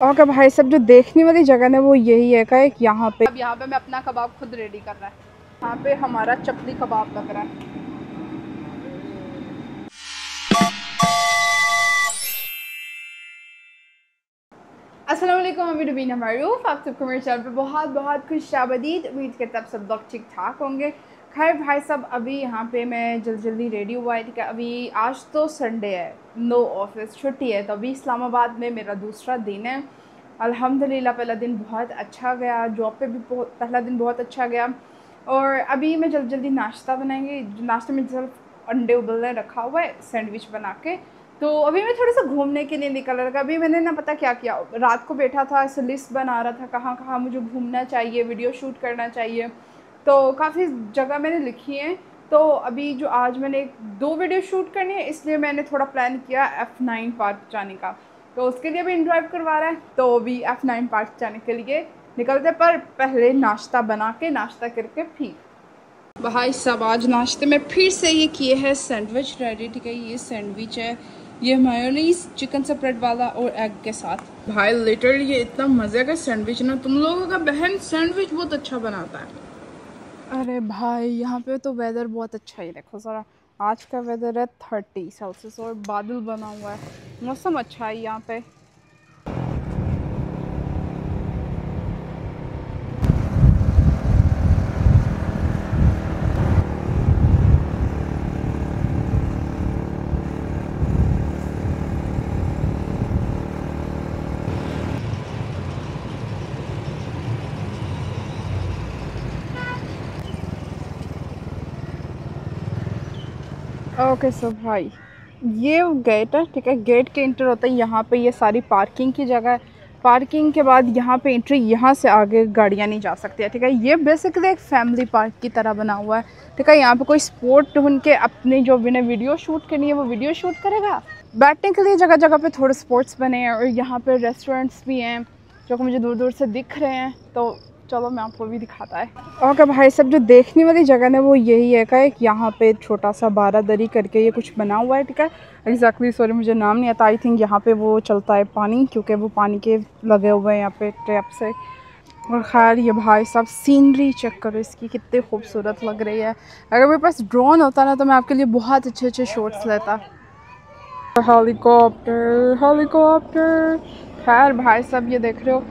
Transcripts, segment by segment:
और भाई सब जो देखने वाली जगह है वो यही है का एक यहाँ पे। अब यहाँ पे मैं अपना कबाब खुद रेडी कर रहा है। यहाँ पे हमारा चपली कबाब लग रहा है। अस्सलाम वालेकुम, मैं रुबीना मारूफ, आप सबको मेरे चैनल पे बहुत बहुत खुशामदीद। उम्मीद करता आप सब लोग ठीक ठाक होंगे। खैर भाई साहब, अभी यहाँ पे मैं जल्दी रेडी हुआ है। ठीक है, अभी आज तो संडे है, नो ऑफिस, छुट्टी है। तो अभी इस्लामाबाद में मेरा दूसरा दिन है। अल्हम्दुलिल्लाह पहला दिन बहुत अच्छा गया, जॉब पे भी पहला दिन बहुत अच्छा गया। और अभी मैं जल्दी नाश्ता बनाएंगे। नाश्ते में सिर्फ अंडे उबलने रखा हुआ है, सैंडविच बना के। तो अभी मैं थोड़ा सा घूमने के लिए निकल रहा था। अभी मैंने ना पता क्या किया, रात को बैठा था, ऐसे लिस्ट बना रहा था कहाँ कहाँ मुझे घूमना चाहिए, वीडियो शूट करना चाहिए। तो काफ़ी जगह मैंने लिखी हैं। तो अभी जो आज मैंने 2 वीडियो शूट करनी है, इसलिए मैंने थोड़ा प्लान किया F9 पार्क जाने का। तो उसके लिए भी इन ड्राइव करवा रहा है। तो अभी F9 पार्क जाने के लिए निकलते, पर पहले नाश्ता बना के, नाश्ता करके फिर भाई सब आज नाश्ते में फिर से ये किए हैं सैंडविच रेडी। ठीक है, ये सैंडविच है, ये मेयोनीज चिकन स्प्रेड वाला और एग के साथ। भाई लिटरली ये इतना मज़े का सैंडविच ना, तुम लोगों का बहन सैंडविच बहुत अच्छा बनाता है। अरे भाई यहाँ पे तो वेदर बहुत अच्छा ही, देखो ज़रा। आज का वेदर है 30 सेल्सियस और बादल बना हुआ है, मौसम अच्छा है यहाँ पे। ओके सो भाई, ये गेट है। ठीक है, गेट के इंटर होता है यहाँ पे, ये सारी पार्किंग की जगह है। पार्किंग के बाद यहाँ पे एंट्री, यहाँ से आगे गाड़ियाँ नहीं जा सकती है। ठीक है, ये बेसिकली एक फैमिली पार्क की तरह बना हुआ है। ठीक है, यहाँ पे कोई स्पोर्ट ढूंढ के अपनी जो बिना वीडियो शूट करनी है वो वीडियो शूट करेगा। बैठने के लिए जगह जगह पे थोड़े स्पोर्ट्स बने हैं और यहाँ पे रेस्टोरेंट्स भी हैं जो कि मुझे दूर दूर से दिख रहे हैं। तो चलो मैं आपको भी दिखाता है। और भाई सब जो देखने वाली जगह है वो यही है का एक यहाँ पे छोटा सा बारादरी करके ये कुछ बना हुआ है। ठीक है, एग्जैक्टली सॉरी मुझे नाम नहीं आता। आई थिंक यहाँ पे वो चलता है पानी, क्योंकि वो पानी के लगे हुए हैं यहाँ पे ट्रैप से। और खैर ये भाई साहब सीनरी चेक करो इसकी, कितनी खूबसूरत लग रही है। अगर मेरे पास ड्रोन होता ना तो मैं आपके लिए बहुत अच्छे अच्छे शॉट्स लेता। Helicopter helicopter. खैर भाई साहब ये देख रहे हो,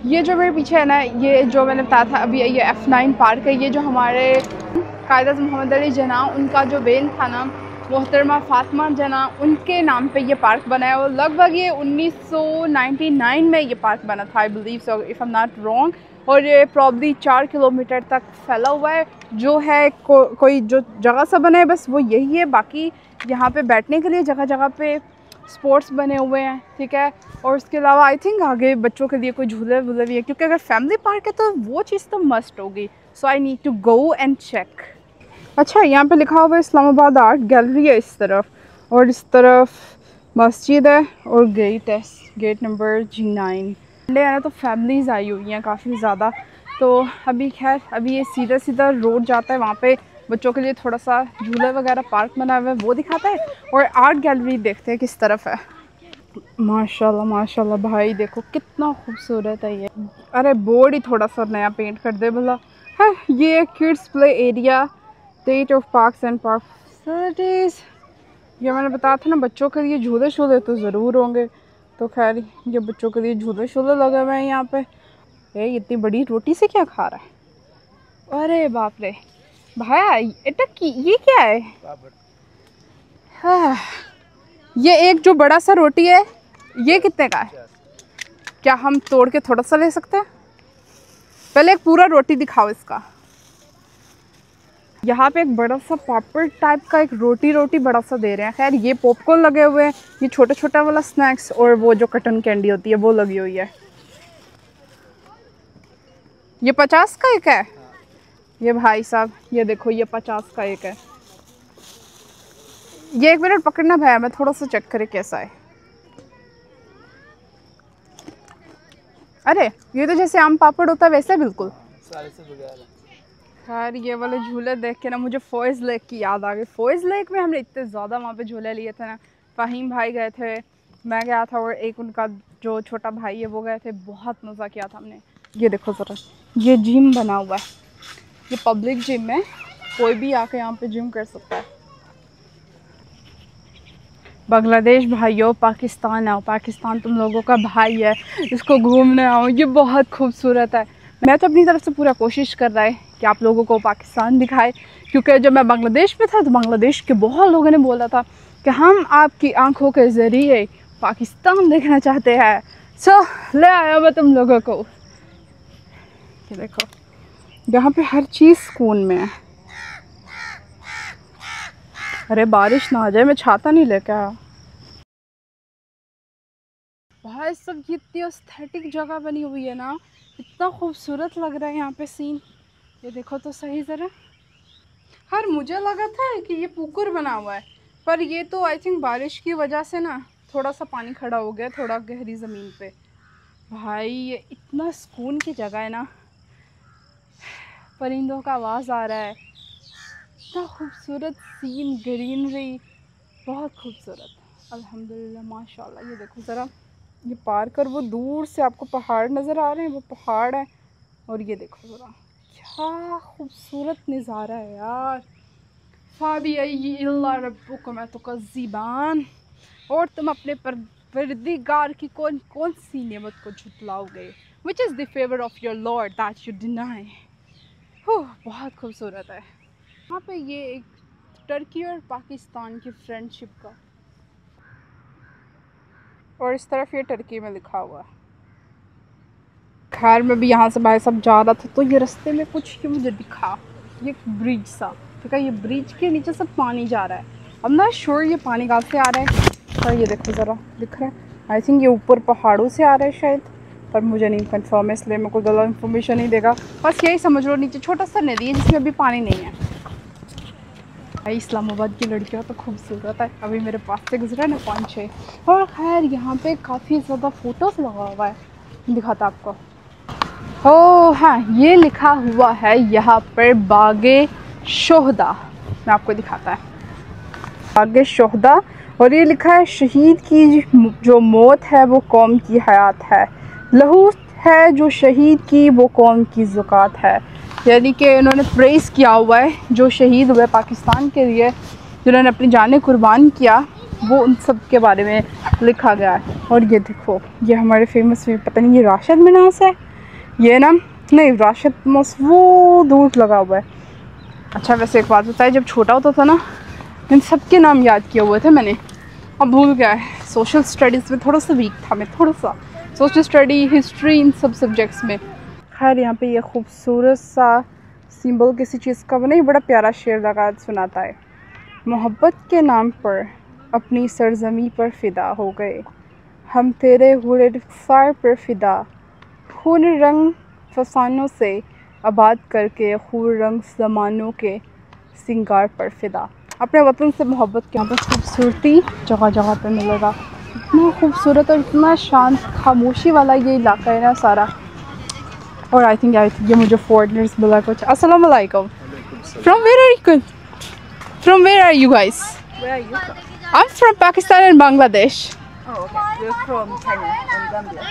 ये जो मेरे पीछे है ना, ये जो मैंने बताया था अभी, ये F9 पार्क है। ये जो हमारे कायद मोहम्मद अली जना, उनका जो बेन था ना, मोहतरमा फातिमा जना, उनके नाम पे ये पार्क बना है। और लगभग ये 1999 में ये पार्क बना था, I believe so, if I am not wrong. और ये प्रॉब्ली 4 किलोमीटर तक फैला हुआ है। जो है कोई जो जगह सा बना है बस वो यही है। बाकी यहाँ पे बैठने के लिए जगह जगह पे स्पोर्ट्स बने हुए हैं। ठीक है, और उसके अलावा आई थिंक आगे बच्चों के लिए कोई झूले वूले भी है, क्योंकि अगर फैमिली पार्क है तो वो चीज़ तो मस्ट होगी। So I need to go and check. अच्छा, यहाँ पे लिखा हुआ है इस्लामाबाद आर्ट गैलरी है इस तरफ, और इस तरफ मस्जिद है और गेट है, गेट नंबर G9। संडे है ना तो फैमिलीज़ आई हुई हैं काफ़ी ज़्यादा। तो अभी खैर अभी ये सीधा सीधा रोड जाता है, वहाँ पे बच्चों के लिए थोड़ा सा झूला वगैरह पार्क बना हुआ है वो दिखाता है। और आर्ट गैलरी देखते हैं किस तरफ है। माशाल्लाह माशाल्लाह भाई देखो कितना खूबसूरत है ये। अरे बोर्ड ही थोड़ा सा नया पेंट कर दे भला है। ये kids play area, state of parks and park facilities. ये मैंने बताया था ना, बच्चों के लिए झूले शूले तो ज़रूर होंगे। तो खैर ये बच्चों के लिए झूले शूले लगे हुए हैं यहाँ पे। ये इतनी बड़ी रोटी से क्या खा रहा है? अरे बाप रे भाई, ये क्या है? हाँ, ये एक जो बड़ा सा रोटी है ये कितने का है? क्या हम तोड़ के थोड़ा सा ले सकते हैं? पहले एक पूरा रोटी दिखाओ इसका। यहाँ पे एक बड़ा सा पापड़ टाइप का एक रोटी बड़ा सा दे रहे हैं। खैर ये पॉपकॉर्न लगे हुए हैं, ये छोटा छोटा वाला स्नैक्स, और वो जो कटन कैंडी होती है वो लगी हुई है। ये 50 का एक है। ये भाई साहब ये देखो, ये 50 का एक है। ये 1 मिनट पकड़ना भाई, मैं थोड़ा सा चेक करे कैसा है। अरे ये तो जैसे आम पापड़ होता है वैसे बिल्कुल। खैर ये वाले झूले देख के ना मुझे फॉयज़ लेक की याद आ गई। फॉयज़ लेक में हमने इतने ज़्यादा वहाँ पे झूले लिए थे ना। फ़हीम भाई गए थे, मैं गया था और एक उनका जो छोटा भाई है वो गए थे, बहुत मज़ा किया था हमने। ये देखो ज़रा, ये जिम बना हुआ है, ये पब्लिक जिम है, कोई भी आके यहाँ पे जिम कर सकता है। बांग्लादेश भाइयों, पाकिस्तान आओ, पाकिस्तान तुम लोगों का भाई है, इसको घूमने आओ, ये बहुत खूबसूरत है। मैं तो अपनी तरफ से पूरा कोशिश कर रहा है कि आप लोगों को पाकिस्तान दिखाए, क्योंकि जब मैं बांग्लादेश में था तो बांग्लादेश के बहुत लोगों ने बोला था कि हम आपकी आंखों के ज़रिए पाकिस्तान देखना चाहते हैं। सो ले आया मैं तुम लोगों को। ये देखो, यहाँ पे हर चीज़ सुकून में है। अरे बारिश ना आ जाए, मैं छाता नहीं लेके आया। भाई सब ये इतनी एस्थेटिक जगह बनी हुई है ना, इतना खूबसूरत लग रहा है यहाँ पे सीन। ये देखो तो सही ज़रा। हर मुझे लगा था कि ये पुकुर बना हुआ है, पर ये तो आई थिंक बारिश की वजह से ना थोड़ा सा पानी खड़ा हो गया, थोड़ा गहरी ज़मीन पे। भाई ये इतना सुकून की जगह है ना, परिंदों का आवाज़ आ रहा है, इतना खूबसूरत सीन, ग्रीनरी, बहुत खूबसूरत। अल्हम्दुलिल्लाह माशाल्लाह। ये देखो ज़रा, ये पार कर वो दूर से आपको पहाड़ नज़र आ रहे हैं, वो पहाड़ है। और ये देखो ज़रा, क्या खूबसूरत नज़ारा है यार। फ़ाबियल्ला रब्बुकुम अतुकज़्ज़िबान, और तुम अपने परवरदिगार की कौन कौन सी नेमत को झुटलाओगे, which is the favour of your lord that you deny. बहुत खूबसूरत है। यहाँ पे ये एक टर्की और पाकिस्तान की फ्रेंडशिप का, और इस तरफ ये टर्की में लिखा हुआ है। खैर मैं भी यहाँ से भाई सब जा रहा था तो ये रास्ते में कुछ ये मुझे दिखा, ये ब्रिज सा, ठीक है, ये ब्रिज के नीचे से पानी जा रहा है। अब ना श्योर ये पानी कहाँ से आ रहा है, तो ये देखो ज़रा दिख रहा है, आई थिंक ये ऊपर पहाड़ों से आ रहा है शायद, पर मुझे नहीं कंफर्म है, इसलिए मैं कोई गलत इन्फॉर्मेशन नहीं देगा। बस यही समझ लो, नीचे छोटा सा नदी है जिसमें अभी पानी नहीं है। भाई इस्लामाबाद की लड़कियाँ तो खूबसूरत है, अभी मेरे पास से गुजरा ना 5-6। और खैर यहाँ पे काफ़ी ज़्यादा फ़ोटोज़ लगा हुआ है, दिखाता आपको। ओह हाँ, ये लिखा हुआ है यहाँ पर बागे शोहदा, मैं आपको दिखाता है, बागे शोहदा। और ये लिखा है शहीद की जो मौत है वो कौम की हयात है, लहू है जो शहीद की वो कौम की ज़ुकात है। यानी कि उन्होंने प्रेज़ किया हुआ है जो शहीद हुए पाकिस्तान के लिए, जिन्होंने अपनी जानें कुर्बान किया, वो उन सब के बारे में लिखा गया है। और ये देखो, ये हमारे फेमस, पता नहीं ये राशिद मिनास है, ये ना नहीं, राशिद मस वो दूर लगा हुआ है। अच्छा वैसे एक बात बताए, जब छोटा होता था ना इन सब के नाम याद किए हुए थे मैंने, अब भूल गया है। सोशल स्टडीज़ में थोड़ा सा वीक था मैं, थोड़ा सा सोशल स्टडी, हिस्ट्री, इन सब सब्जेक्ट्स में। खैर यहाँ पे ये खूबसूरत सा सिंबल किसी चीज़ का बना, ये बड़ा प्यारा शेर लगा सुनाता है। मोहब्बत के नाम पर अपनी सरजमी पर फ़िदा हो गए, हम तेरे हुरे रुखसार पर फ़िदा, खून रंग फसानों से आबाद करके खून रंग ज़मानों के सिंगार पर फ़िदा। अपने वतन से मोहब्बत के यहाँ पर खूबसूरती जगह जगह पे मिलेगा, इतना खूबसूरत और इतना शांत खामोशी वाला ये इलाका है ना सारा। और आई थिंक ये मुझे फॉरेनर्स बोला कुछ। अस्सलाम वालेकुम। From where are you guys? Where are you from? I'm from Pakistan and Bangladesh. Oh, okay. We're from Kenya and Gambia.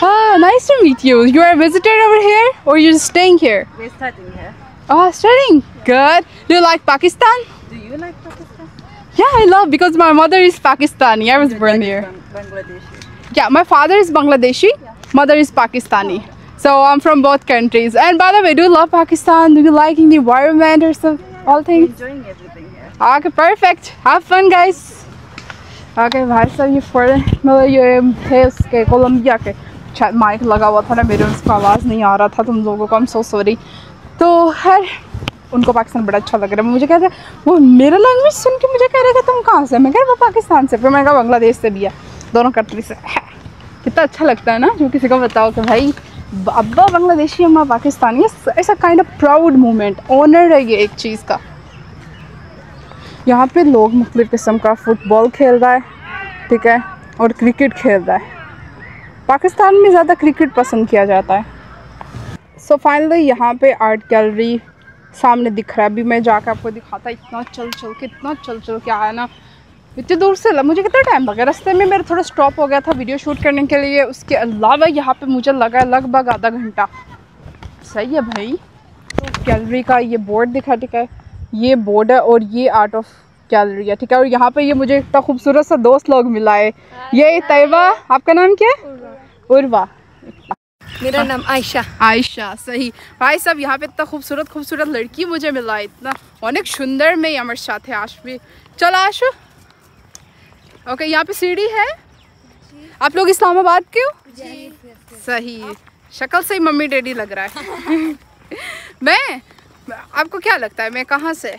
Ah, nice to meet you. You are a visitor over here or you're just staying here? We're studying here. Oh, studying. Good. Do you like Pakistan? Do you like Pakistan? Yeah, I love, because my mother is Pakistani. I was born here. Bangladeshi. Yeah, my father is Bangladeshi, mother is Pakistani. So I'm from both countries. And by the way, do you love Pakistan? Do you liking the environment or some all We're things? enjoying everything here. Okay, perfect. Have fun, guys. Okay, भाई साहब ये foreign मतलब ये थे उसके Colombia के, शायद mic लगा हुआ था ना मेरे, उसका आवाज़ नहीं आ रहा था तुम लोगों को, I'm so sorry। तो खैर उनको पाकिस्तान बड़ा अच्छा लग रहा है। मुझे कहते हैं वो मेरा लैंग्वेज सुन के मुझे कह रहे थे तुम कहाँ से, मैं कह रहा वो पाकिस्तान से, फिर मैंने कहा बांग्लादेश से भी है, दोनों कंट्री से है। कितना अच्छा लगता है ना जो किसी को बताओ कि भाई अब्बा बांग्लादेशी अम्मा पाकिस्तानी, ऐसा kind of proud moment, honour है ये एक चीज़ का। यहाँ पे लोग मुख्तलिफ़ किस्म का फ़ुटबॉल खेल रहा है, ठीक है, और क्रिकेट खेल रहा है। पाकिस्तान में ज़्यादा क्रिकेट पसंद किया जाता है। सो फाइनली यहाँ पे आर्ट गैलरी सामने दिख रहा है, अभी मैं जाकर आपको दिखाता, इतना चल चल के आया ना, इतनी दूर से मुझे कितना टाइम लगा, रास्ते में मेरा थोड़ा स्टॉप हो गया था वीडियो शूट करने के लिए, उसके अलावा यहाँ पे मुझे लगा लगभग आधा घंटा। सही है भाई। तो गैलरी का ये बोर्ड दिखा, ठीक है, ये बोर्ड है और ये आर्ट ऑफ गैलरी है, ठीक है। और यहाँ पे ये मुझे इतना खूबसूरत सा दोस्त लोग मिला है, ये तैयबा, आपका नाम क्या है? उर्वा। मेरा नाम आयशा। आयशा, सही। भाई साहब यहाँ पे इतना खूबसूरत लड़की मुझे मिला है, इतना अनेक सुंदर में हमारे साथ है आशु। चलो आशु, ओके। यहाँ पे सीढ़ी है। आप लोग इस्लामाबाद के हो? सही, शक्ल से ही मम्मी डैडी लग रहा है। मैं, आपको क्या लगता है मैं कहाँ से?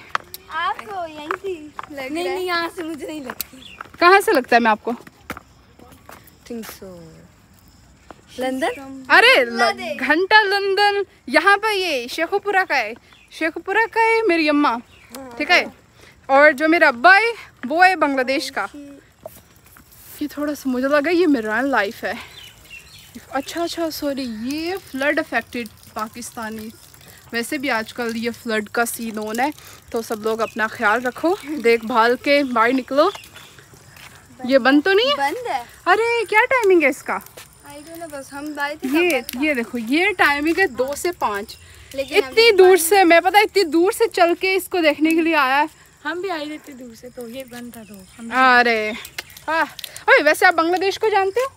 आपको यहीं से लग नहीं, यहाँ से मुझे नहीं लगती। कहाँ से लगता है मैं आपको? Think so London. अरे घंटा लंदन, यहाँ पे ये शेखुपुरा का है, शेखुपुरा का है मेरी अम्मा, ठीक है। और जो मेरा अब्बा है वो है बांग्लादेश का। ये थोड़ा सा मुझे लगा ये मेरा लाइफ है। अच्छा सॉरी, ये फ्लड अफेक्टेड पाकिस्तानी। वैसे भी आजकल ये फ्लड का सीन होना है, तो सब लोग अपना ख्याल रखो, देखभाल के बाहर निकलो। ये बंद तो नहीं है? बंद है। अरे क्या टाइमिंग है इसका? बस हम ये देखो, ये टाइमिंग है 2 से 5। लेकिन इतनी दूर से, मैं पता इतनी दूर से चल के इसको देखने के लिए आया। हम भी आए थे इतनी दूर से, तो ये बंद था तो अरे अरे वैसे आप बांग्लादेश को जानते हो?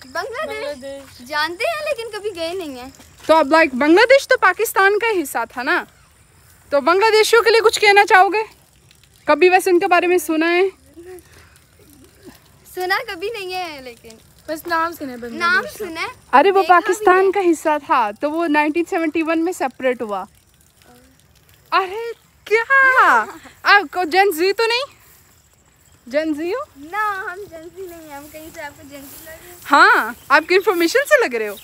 बांग्लादेश जानते हैं लेकिन कभी गए नहीं हैं। तो अब लाइक बांग्लादेश तो पाकिस्तान का हिस्सा था ना, तो बांग्लादेशियों के लिए कुछ कहना चाहोगे? कभी वैसे उनके बारे में सुना है? सुना कभी नहीं है, लेकिन बस नाम सुने। नाम सुना है। अरे वो पाकिस्तान का हिस्सा था, तो वो 1971 में सेपरेट हुआ। अरे क्या आपको जेन जी तो नहीं? जेन जी हो ना, हम जेंजी नहीं है, हम कहीं से आपको जेंजी लग रहे हैं। हाँ, आपकी इंफॉर्मेशन से लग रहे हो।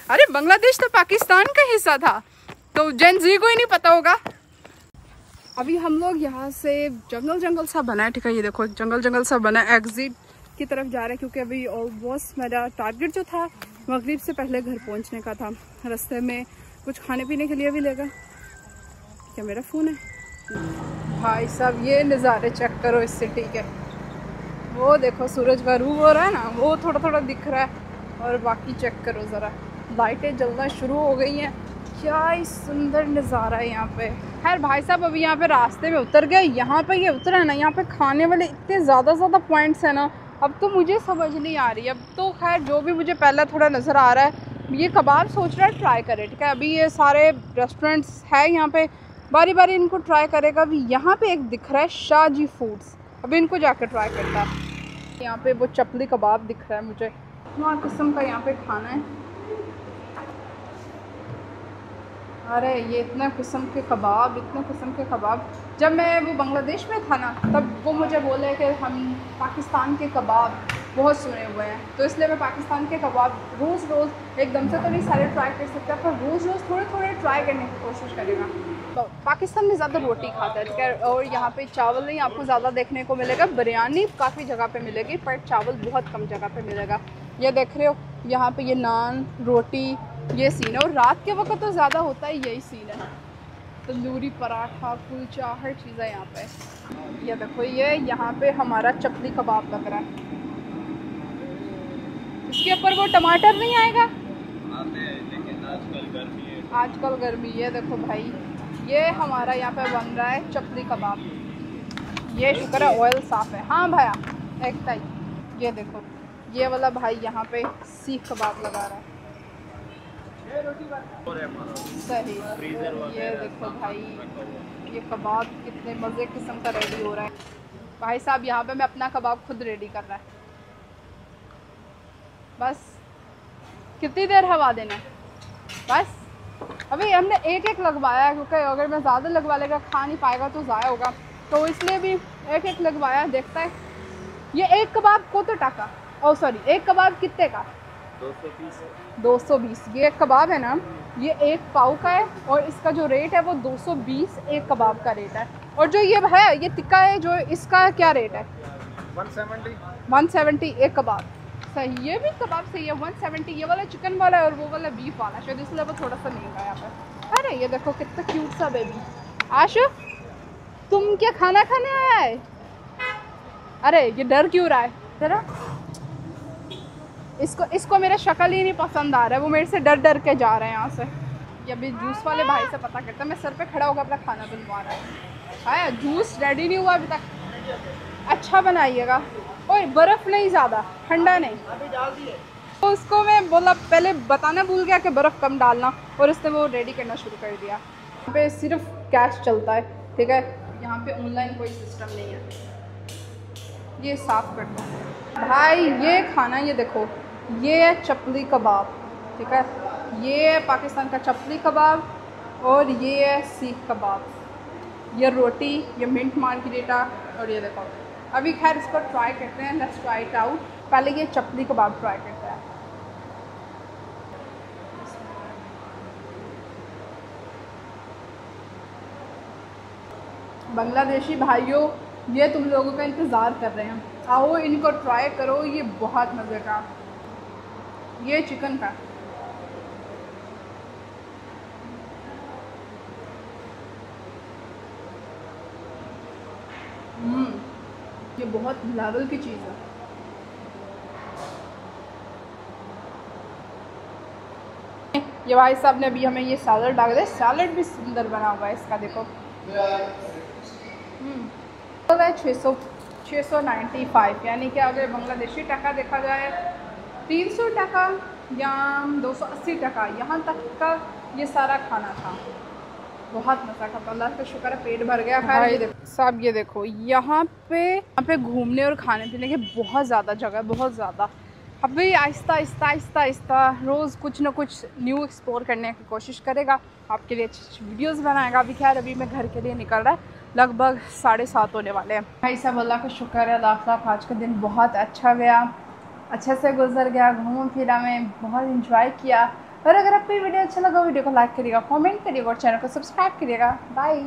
अरे बांग्लादेश तो पाकिस्तान का हिस्सा था, तो जेन जी को ही नहीं पता होगा। अभी हम लोग यहाँ से जंगल सा बना है, ठीक है। ये देखो एक जंगल सा बना है, एग्जिट की तरफ जा रहा है, क्योंकि अभी ऑलमोस्ट मेरा टारगेट जो था मगरिब से पहले घर पहुँचने का था। रास्ते में कुछ खाने पीने के लिए भी लेगा। क्या मेरा फ़ोन है? भाई साहब ये नज़ारे चेक करो इस सिटी के। वो देखो सूरज का रूप हो रहा है ना, वो थोड़ा दिख रहा है। और बाकी चेक करो ज़रा, लाइटें जलना शुरू हो गई हैं। क्या ही सुंदर नज़ारा है यहाँ पे। खैर भाई साहब अभी यहाँ पे रास्ते में उतर गए। यहाँ पे ये उतरा है ना, यहाँ पे खाने वाले इतने ज़्यादा पॉइंट्स हैं ना, अब तो मुझे समझ नहीं आ रही। अब तो खैर जो भी मुझे पहले थोड़ा नज़र आ रहा है, ये कबाब सोच रहा है ट्राई करे, ठीक है। अभी ये सारे रेस्टोरेंट्स है यहाँ पे, बारी बारी इनको ट्राई करेगा। अभी यहाँ पे एक दिख रहा है शाहजी फूड्स, अभी इनको जाकर ट्राई करता है। यहाँ पे वो चपली कबाब दिख रहा है मुझे, इतना किस्म का यहाँ पे खाना है। अरे ये इतना किस्म के कबाब। जब मैं वो बांग्लादेश में था ना, तब वो मुझे बोले कि हम पाकिस्तान के कबाब बहुत सुने हुए हैं, तो इसलिए मैं पाकिस्तान के कबाब रोज़ एकदम से तो नहीं सारे ट्राई कर सकता, पर रोज़ थोड़े ट्राई करने की कोशिश करेगा। तो पाकिस्तान में ज़्यादा रोटी खाता है, ठीक है। और यहाँ पे चावल नहीं आपको ज़्यादा देखने को मिलेगा। बिरयानी काफ़ी जगह पे मिलेगी, पर चावल बहुत कम जगह पे मिलेगा। ये देख रहे हो यहाँ पे ये नान रोटी, ये सीन है। और रात के वक्त तो ज़्यादा होता है यही सीन है, तंदूरी पराठा कुलचा हर चीज़ है यहाँ पे। ये देखो ये यहाँ पे हमारा चपली कबाब लग रहा है, इसके ऊपर वो टमाटर नहीं आएगा। लेकिन आजकल गर्मी है। देखो भाई ये हमारा यहाँ पे बन रहा है चपली कबाब। ये शुक्र है ऑयल साफ़ है। हाँ भैया एक टाइम, ये देखो ये वाला भाई यहाँ पे सीख कबाब लगा रहा है। सही। ये देखो भाई ये कबाब कितने मज़े किस्म का रेडी हो रहा है। भाई साहब यहाँ पे मैं अपना कबाब खुद रेडी कर रहा है। बस कितनी देर हवा देना है? बस अभी हमने एक लगवाया है, क्योंकि अगर मैं ज़्यादा लगवा लेगा खा नहीं पाएगा तो ज़ाया होगा, तो इसलिए भी एक लगवाया। देखता है ये एक कबाब को तो टाका, ओ सॉरी एक कबाब कितने का? 220। ये एक कबाब है ना, ये एक पाव का है, और इसका जो रेट है वो 220 एक कबाब का रेट है। और जो ये है ये टिक्का है, जो इसका क्या रेट है? 170 एक कबाब। सही, ये भी कबाब सही है 170। ये वाला चिकन वाला है और वो वाला बीफ वाला, शायद इसलिए वो थोड़ा सा महंगा है यहाँ पे। अरे ये देखो कितना क्यूट सा बेबी। आशु तुम क्या खाना खाने आया है? अरे ये डर क्यों रहा है जरा, इसको मेरा शक्ल ही नहीं पसंद आ रहा है, वो मेरे से डर डर के जा रहे हैं यहाँ से। ये अभी जूस वाले भाई से पता करता है, मैं सर पे खड़ा होकर अपना खाना बनवा रहा हूँ। हाँ जूस रेडी नहीं हुआ अभी तक, अच्छा बनाइएगा। ओए बर्फ़ नहीं, ज़्यादा ठंडा नहीं। तो उसको मैं बोला, पहले बताना भूल गया कि बर्फ़ कम डालना, और उसने वो रेडी करना शुरू कर दिया। यहाँ पे सिर्फ कैश चलता है, ठीक है, यहाँ पे ऑनलाइन कोई सिस्टम नहीं है। ये साफ़ कर दो भाई। ये खाना, ये देखो, ये है चपली कबाब, ठीक है, ये है पाकिस्तान का चपली कबाब, और ये है सीख कबाब, ये रोटी, ये मिंट मार्गरेटा, और ये देखो। अभी खैर इसको ट्राई करते हैं, लेट्स ट्राई इट आउट। पहले ये चपली कबाब ट्राई करते हैं। बांग्लादेशी भाइयों, ये तुम लोगों का इंतज़ार कर रहे हैं, आओ इनको ट्राई करो, ये बहुत मज़े का। ये चिकन का, ये बहुत लेवल की चीज़ है। ये भाई साहब ने अभी हमें ये सैलड डाल दिया, सैलड भी सुंदर बना हुआ है इसका, देखो। 695, यानी कि अगर बांग्लादेशी टका देखा जाए 300 टका या 280 टका, यहाँ तक का ये सारा खाना था। बहुत मज़ा का, अल्लाह का शुक्र है पेट भर गया। भाई देखो साहब, ये देखो यहाँ पे घूमने और खाने पीने की बहुत ज़्यादा जगह, बहुत ज़्यादा। अभी आहिस्ता आहिस्ता आहिस्ता आहिस्ता रोज़ कुछ ना कुछ न्यू एक्सप्लोर करने की कोशिश करेगा, आपके लिए अच्छी अच्छी वीडियोस बनाएगा। अभी खैर अभी मैं घर के लिए निकल रहा है, लगभग 7:30 होने वाले हैं। भाई साहब अल्लाह का शुक्र है, लाख लाख, आज का दिन बहुत अच्छा गया, अच्छे से गुजर गया, घूम फिरा में बहुत इंजॉय किया। और अगर आपको ये वीडियो अच्छा लगा, वीडियो को लाइक करिएगा, कमेंट करिएगा और चैनल को सब्सक्राइब करिएगा। बाय।